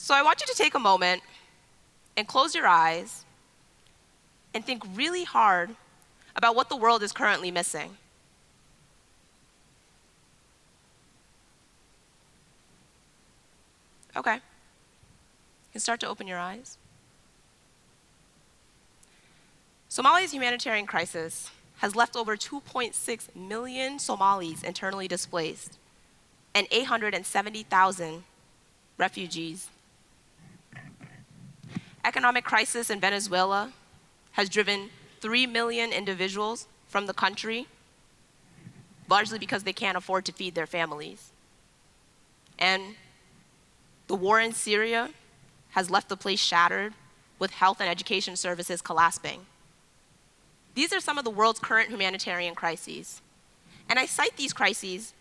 So I want you to take a moment and close your eyes and think really hard about what the world is currently missing. Okay. You can start to open your eyes. Somalia's humanitarian crisis has left over 2.6 million Somalis internally displaced and 870,000 refugees. Economic crisis in Venezuela has driven 3 million individuals from the country, largely because they can't afford to feed their families. And the war in Syria has left the place shattered, with health and education services collapsing. These are some of the world's current humanitarian crises. And I cite these crises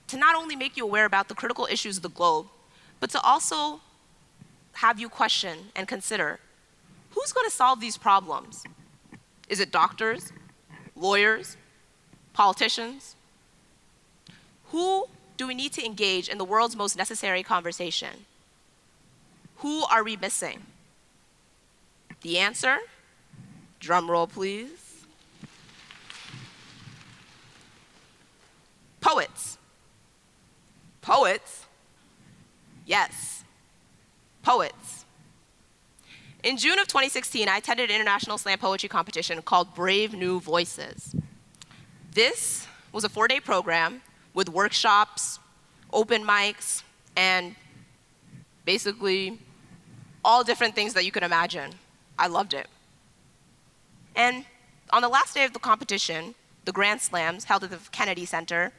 to not only make you aware about the critical issues of the globe, but to also have you question and consider, who's going to solve these problems? Is it doctors, lawyers, politicians? Who do we need to engage in the world's most necessary conversation? Who are we missing? The answer, drum roll please, poets. Poets? Yes, poets. In June of 2016, I attended an international slam poetry competition called Brave New Voices. This was a 4-day program with workshops, open mics, and basically all different things that you could imagine. I loved it. And on the last day of the competition, the Grand Slams held at the Kennedy Center,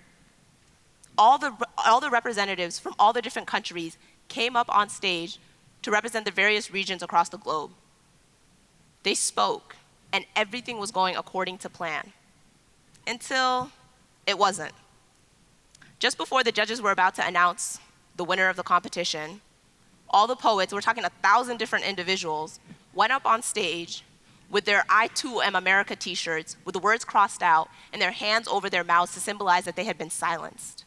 all the representatives from all the different countries came up on stage to represent the various regions across the globe. They spoke, and everything was going according to plan, until it wasn't. Just before the judges were about to announce the winner of the competition, all the poets, we're talking 1,000 different individuals, went up on stage with their I Too Am America t-shirts with the words crossed out and their hands over their mouths to symbolize that they had been silenced.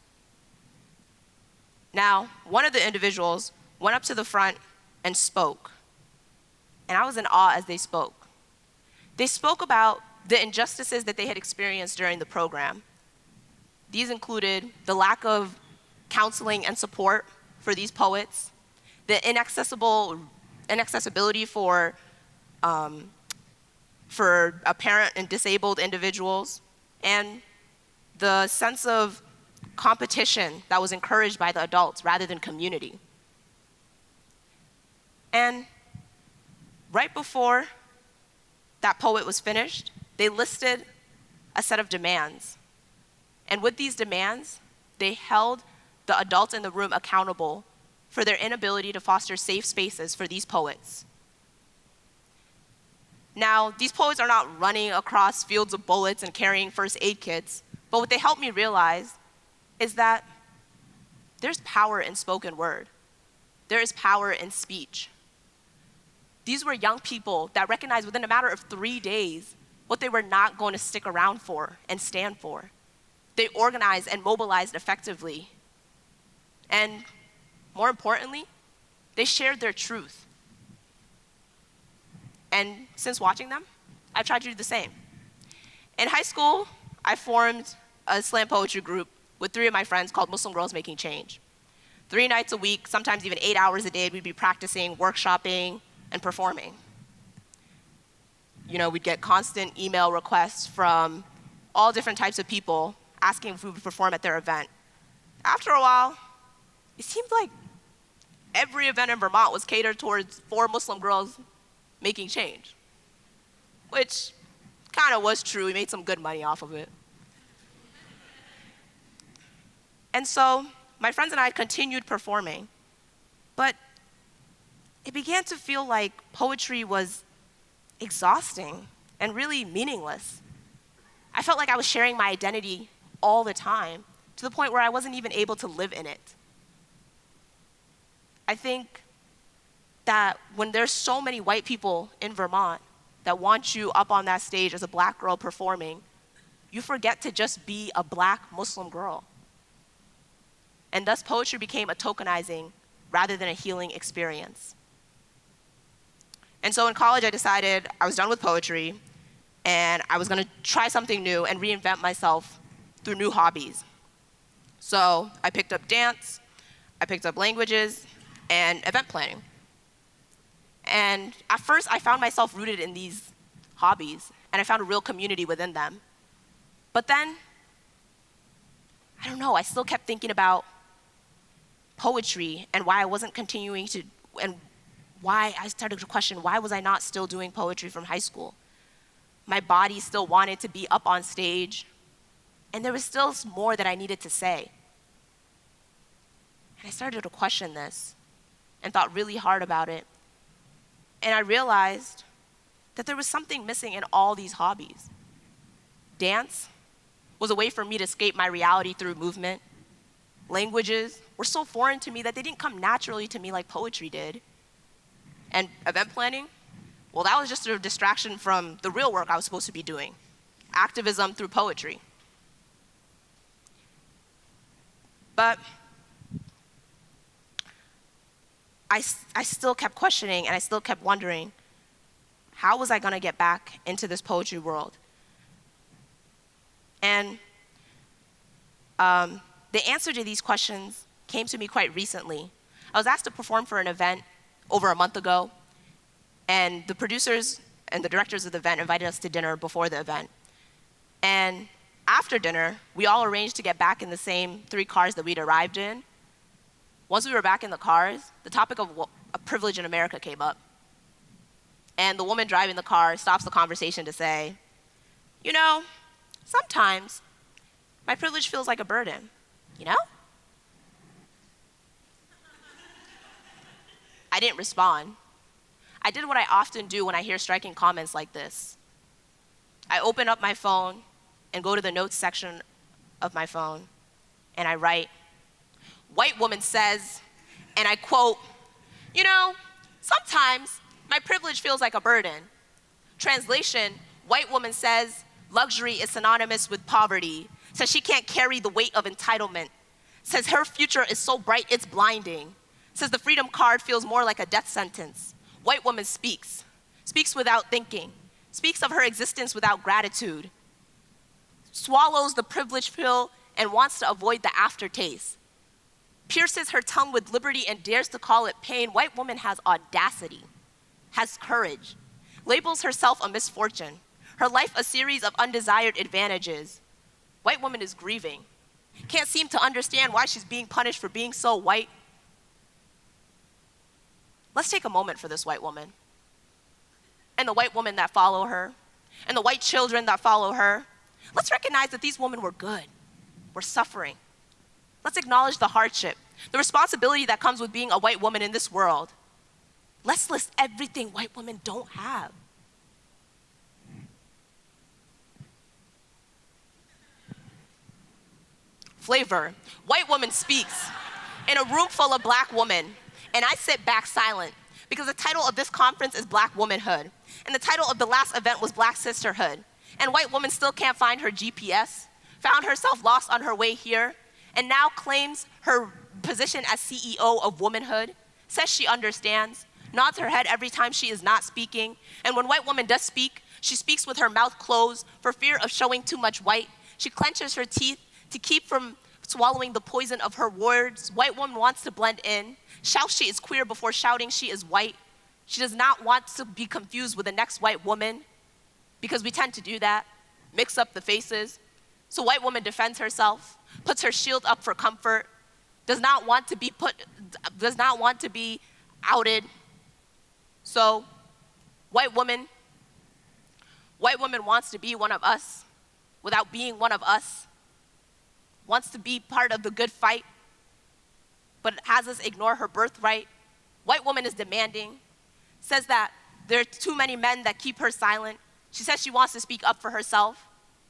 Now, one of the individuals went up to the front and spoke, and I was in awe as they spoke. They spoke about the injustices that they had experienced during the program. These included the lack of counseling and support for these poets, the inaccessibility for apparent and disabled individuals, and the sense of competition that was encouraged by the adults rather than community. And right before that poet was finished, they listed a set of demands. And with these demands, they held the adults in the room accountable for their inability to foster safe spaces for these poets. Now, these poets are not running across fields of bullets and carrying first aid kits, but what they helped me realize is that there's power in spoken word. There is power in speech. These were young people that recognized within a matter of 3 days what they were not going to stick around for and stand for. They organized and mobilized effectively. And more importantly, they shared their truth. And since watching them, I've tried to do the same. In high school, I formed a slam poetry group with 3 of my friends called Muslim Girls Making Change. 3 nights a week, sometimes even 8 hours a day, we'd be practicing, workshopping, and performing. You know, we'd get constant email requests from all different types of people asking if we would perform at their event. After a while, it seemed like every event in Vermont was catered towards 4 Muslim girls making change, which kind of was true. We made some good money off of it. And so my friends and I continued performing, but it began to feel like poetry was exhausting and really meaningless. I felt like I was sharing my identity all the time, to the point where I wasn't even able to live in it. I think that when there's so many white people in Vermont that want you up on that stage as a black girl performing, you forget to just be a black Muslim girl. And thus poetry became a tokenizing rather than a healing experience. And so in college, I decided I was done with poetry, and I was going to try something new and reinvent myself through new hobbies. So I picked up dance, I picked up languages, and event planning. And at first, I found myself rooted in these hobbies, and I found a real community within them. But then, I don't know, I still kept thinking about poetry and why I wasn't continuing to, and why I started to question, why was I not still doing poetry from high school? My body still wanted to be up on stage, and there was still more that I needed to say. And I started to question this and thought really hard about it. And I realized that there was something missing in all these hobbies. Dance was a way for me to escape my reality through movement. Languages were so foreign to me that they didn't come naturally to me like poetry did. And event planning, well, that was just a distraction from the real work I was supposed to be doing, activism through poetry. But I still kept questioning, and I still kept wondering, how was I going to get back into this poetry world? And the answer to these questions came to me quite recently. I was asked to perform for an event over a month ago, and the producers and the directors of the event invited us to dinner before the event. And after dinner, we all arranged to get back in the same 3 cars that we'd arrived in. Once we were back in the cars, the topic of privilege in America came up. And the woman driving the car stops the conversation to say, you know, sometimes my privilege feels like a burden, you know? I didn't respond. I did what I often do when I hear striking comments like this. I open up my phone and go to the notes section of my phone, and I write, white woman says, and I quote, you know, sometimes my privilege feels like a burden. Translation, white woman says, luxury is synonymous with poverty, says she can't carry the weight of entitlement, says her future is so bright it's blinding, says the freedom card feels more like a death sentence. White woman speaks without thinking, speaks of her existence without gratitude, swallows the privilege pill and wants to avoid the aftertaste, pierces her tongue with liberty and dares to call it pain. White woman has audacity, has courage, labels herself a misfortune, her life a series of undesired advantages. White woman is grieving, can't seem to understand why she's being punished for being so white. Let's take a moment for this white woman, and the white woman that follow her, and the white children that follow her. Let's recognize that these women were good, were suffering. Let's acknowledge the hardship, the responsibility that comes with being a white woman in this world. Let's list everything white women don't have. Flavor, white woman speaks in a room full of black women, and I sit back silent because the title of this conference is Black Womanhood, and the title of the last event was Black Sisterhood, and white woman still can't find her GPS, found herself lost on her way here, and now claims her position as CEO of womanhood, says she understands, nods her head every time she is not speaking, and when white woman does speak, she speaks with her mouth closed for fear of showing too much white. She clenches her teeth to keep from swallowing the poison of her words. White woman wants to blend in, shouts she is queer before shouting she is white. She does not want to be confused with the next white woman, because we tend to do that, mix up the faces. So white woman defends herself, puts her shield up for comfort, does not want to be outed. So white woman wants to be one of us without being one of us, wants to be part of the good fight, but has us ignore her birthright. White woman is demanding, says that there are too many men that keep her silent. She says she wants to speak up for herself,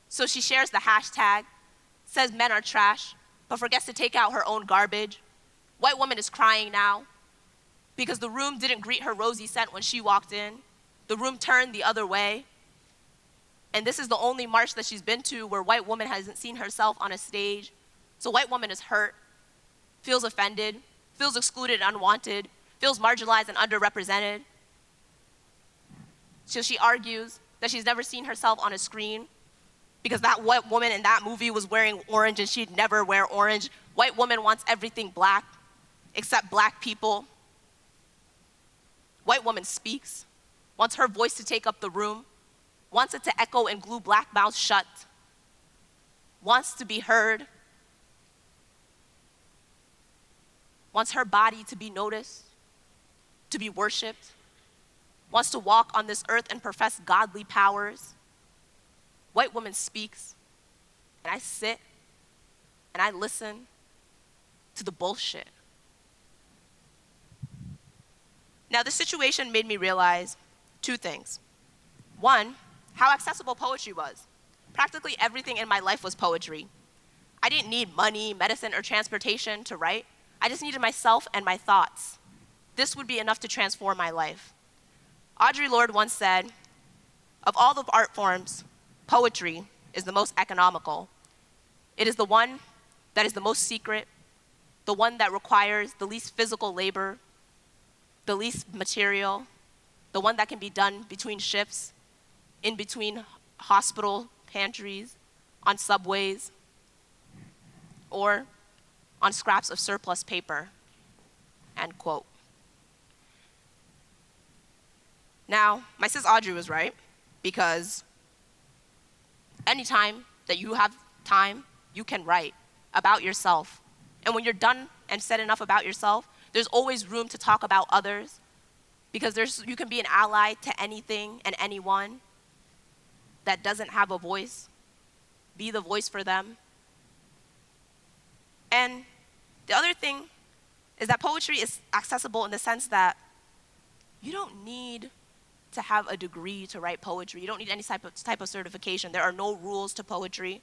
so she shares the hashtag, says men are trash, but forgets to take out her own garbage. White woman is crying now because the room didn't greet her rosy scent when she walked in. The room turned the other way. And this is the only march that she's been to where white woman hasn't seen herself on a stage. So white woman is hurt, feels offended, feels excluded and unwanted, feels marginalized and underrepresented. So she argues that she's never seen herself on a screen because that white woman in that movie was wearing orange and she'd never wear orange. White woman wants everything black except black people. White woman speaks, wants her voice to take up the room, wants it to echo and glue black mouths shut, wants to be heard, wants her body to be noticed, to be worshiped, wants to walk on this earth and profess godly powers. White woman speaks, and I sit and I listen to the bullshit. Now, this situation made me realize two things. One, how accessible poetry was. Practically everything in my life was poetry. I didn't need money, medicine, or transportation to write. I just needed myself and my thoughts. This would be enough to transform my life. Audre Lorde once said, "Of all the art forms, poetry is the most economical. It is the one that is the most secret, the one that requires the least physical labor, the least material, the one that can be done between shifts, in between hospital pantries, on subways, or on scraps of surplus paper," end quote. Now, my sis Audrey was right, because anytime that you have time, you can write about yourself. And when you're done and said enough about yourself, there's always room to talk about others, because you can be an ally to anything and anyone that doesn't have a voice. Be the voice for them. And the other thing is that poetry is accessible in the sense that you don't need to have a degree to write poetry. You don't need any type of certification. There are no rules to poetry.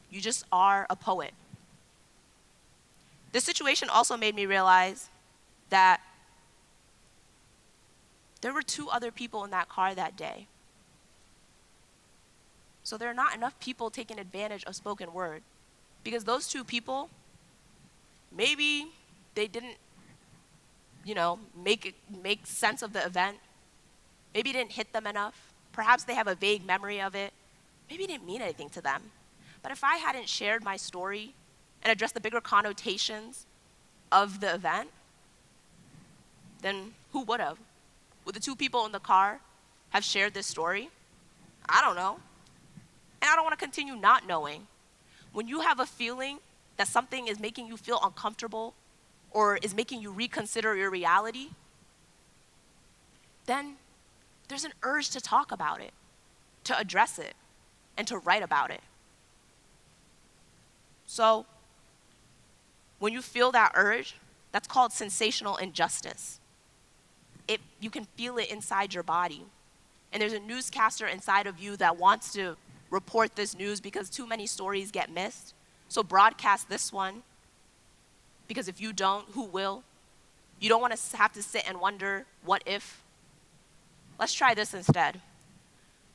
You just are a poet. This situation also made me realize that there were 2 other people in that car that day. So there are not enough people taking advantage of spoken word, because those 2 people, maybe they didn't, make sense of the event. Maybe it didn't hit them enough. Perhaps they have a vague memory of it. Maybe it didn't mean anything to them. But if I hadn't shared my story and addressed the bigger connotations of the event, then who would have? Would the 2 people in the car have shared this story? I don't know. And I don't want to continue not knowing. When you have a feeling that something is making you feel uncomfortable or is making you reconsider your reality, then there's an urge to talk about it, to address it, and to write about it. So when you feel that urge, that's called sensational injustice. You can feel it inside your body. And there's a newscaster inside of you that wants to report this news because too many stories get missed. So broadcast this one, because if you don't, who will? You don't want to have to sit and wonder, what if? Let's try this instead.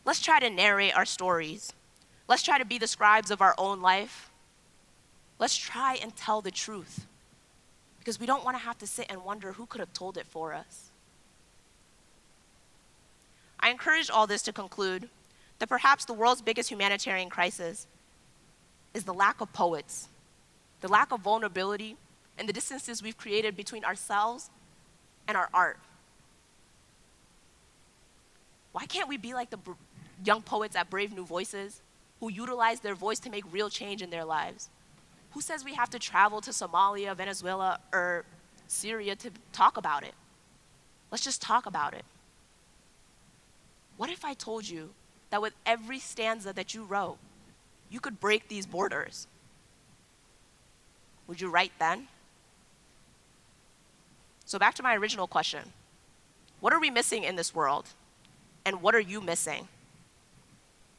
Let's try to narrate our stories. Let's try to be the scribes of our own life. Let's try and tell the truth, because we don't want to have to sit and wonder who could have told it for us. I encourage all this to conclude that perhaps the world's biggest humanitarian crisis is the lack of poets, the lack of vulnerability, and the distances we've created between ourselves and our art. Why can't we be like the young poets at Brave New Voices who utilize their voice to make real change in their lives? Who says we have to travel to Somalia, Venezuela, or Syria to talk about it? Let's just talk about it. What if I told you that with every stanza that you wrote, you could break these borders? Would you write then? So back to my original question. What are we missing in this world? And what are you missing?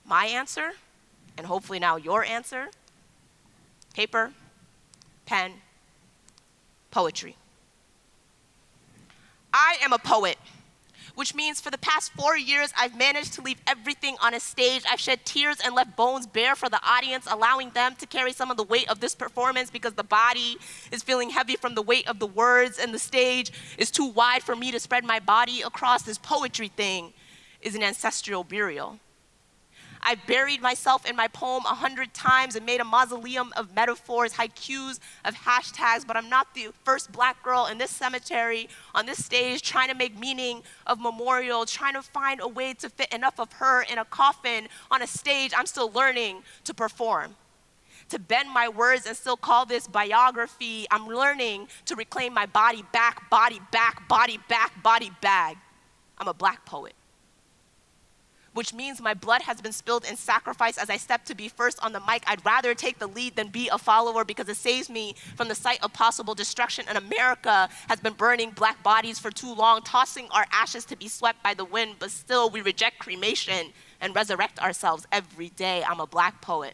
My answer, and hopefully now your answer: paper, pen, poetry. I am a poet. which means for the past 4 years, I've managed to leave everything on a stage. I've shed tears and left bones bare for the audience, allowing them to carry some of the weight of this performance because the body is feeling heavy from the weight of the words, and the stage is too wide for me to spread my body across. This poetry thing is an ancestral burial. I've buried myself in my poem 100 times and made a mausoleum of metaphors, haikus, of hashtags, but I'm not the first Black girl in this cemetery, on this stage, trying to make meaning of memorial, trying to find a way to fit enough of her in a coffin on a stage. I'm still learning to perform, to bend my words and still call this biography. I'm learning to reclaim my body back, body back, body back, body bag. I'm a Black poet, which means my blood has been spilled in sacrifice as I step to be first on the mic. I'd rather take the lead than be a follower because it saves me from the sight of possible destruction. And America has been burning Black bodies for too long, tossing our ashes to be swept by the wind, but still we reject cremation and resurrect ourselves every day. I'm a Black poet.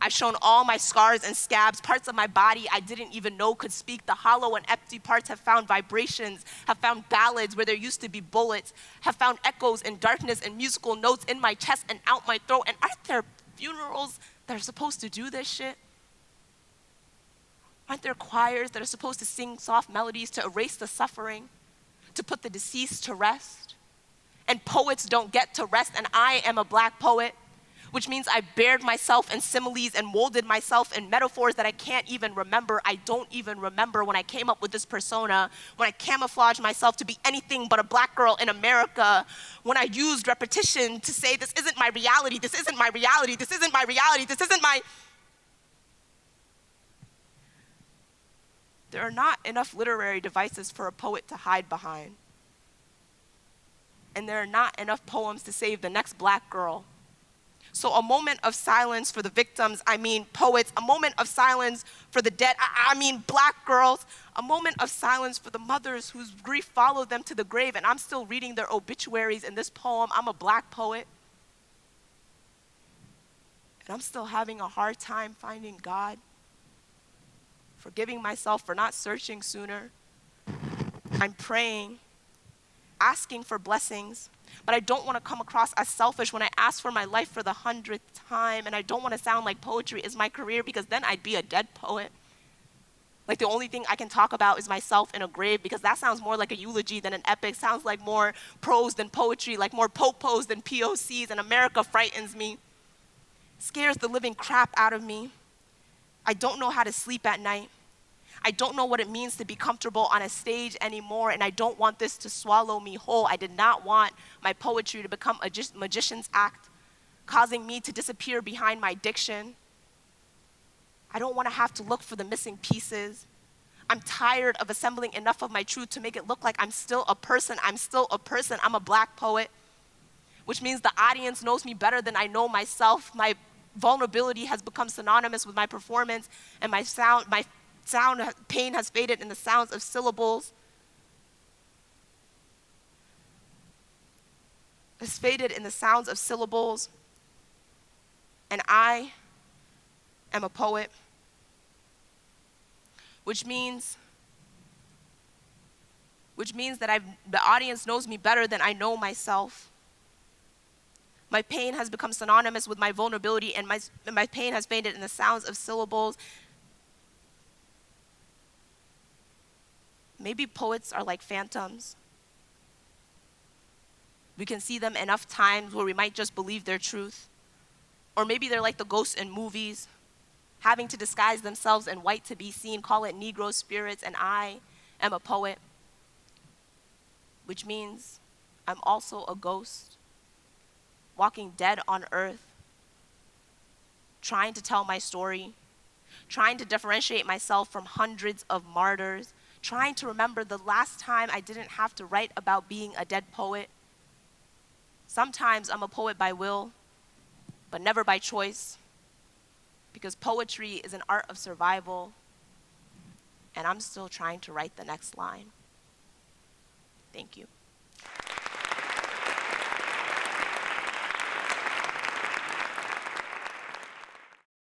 I've shown all my scars and scabs, parts of my body I didn't even know could speak. The hollow and empty parts have found vibrations, have found ballads where there used to be bullets, have found echoes in darkness and musical notes in my chest and out my throat. And aren't there funerals that are supposed to do this shit? Aren't there choirs that are supposed to sing soft melodies to erase the suffering, to put the deceased to rest? And poets don't get to rest, and I am a Black poet, which means I bared myself in similes and molded myself in metaphors that I can't even remember. I don't even remember when I came up with this persona, when I camouflaged myself to be anything but a Black girl in America, when I used repetition to say, this isn't my reality, this isn't my reality, this isn't my reality, this isn't my... There are not enough literary devices for a poet to hide behind. And there are not enough poems to save the next Black girl. So a moment of silence for the victims, I mean poets, a moment of silence for the dead, I mean Black girls, a moment of silence for the mothers whose grief followed them to the grave, and I'm still reading their obituaries in this poem. I'm a Black poet. And I'm still having a hard time finding God, forgiving myself for not searching sooner. I'm praying, asking for blessings, but I don't want to come across as selfish when I ask for my life for the 100th time, and I don't want to sound like poetry is my career because then I'd be a dead poet. Like the only thing I can talk about is myself in a grave because that sounds more like a eulogy than an epic, sounds like more prose than poetry, like more popos than POCs, and America frightens me, scares the living crap out of me. I don't know how to sleep at night. I don't know what it means to be comfortable on a stage anymore, and I don't want this to swallow me whole. I did not want my poetry to become a magician's act, causing me to disappear behind my diction. I don't want to have to look for the missing pieces. I'm tired of assembling enough of my truth to make it look like I'm still a person. I'm still a person. I'm a Black poet, which means the audience knows me better than I know myself. My vulnerability has become synonymous with my performance, and my sound pain has faded in the sounds of syllables. It's faded in the sounds of syllables. And I am a poet, which means that the audience knows me better than I know myself. My pain has become synonymous with my vulnerability, and my pain has faded in the sounds of syllables. Maybe poets are like phantoms. We can see them enough times where we might just believe their truth. Or maybe they're like the ghosts in movies, having to disguise themselves in white to be seen, call it Negro spirits, and I am a poet, which means I'm also a ghost, walking dead on earth, trying to tell my story, trying to differentiate myself from hundreds of martyrs, trying to remember the last time I didn't have to write about being a dead poet. Sometimes I'm a poet by will, but never by choice, because poetry is an art of survival, and I'm still trying to write the next line. Thank you.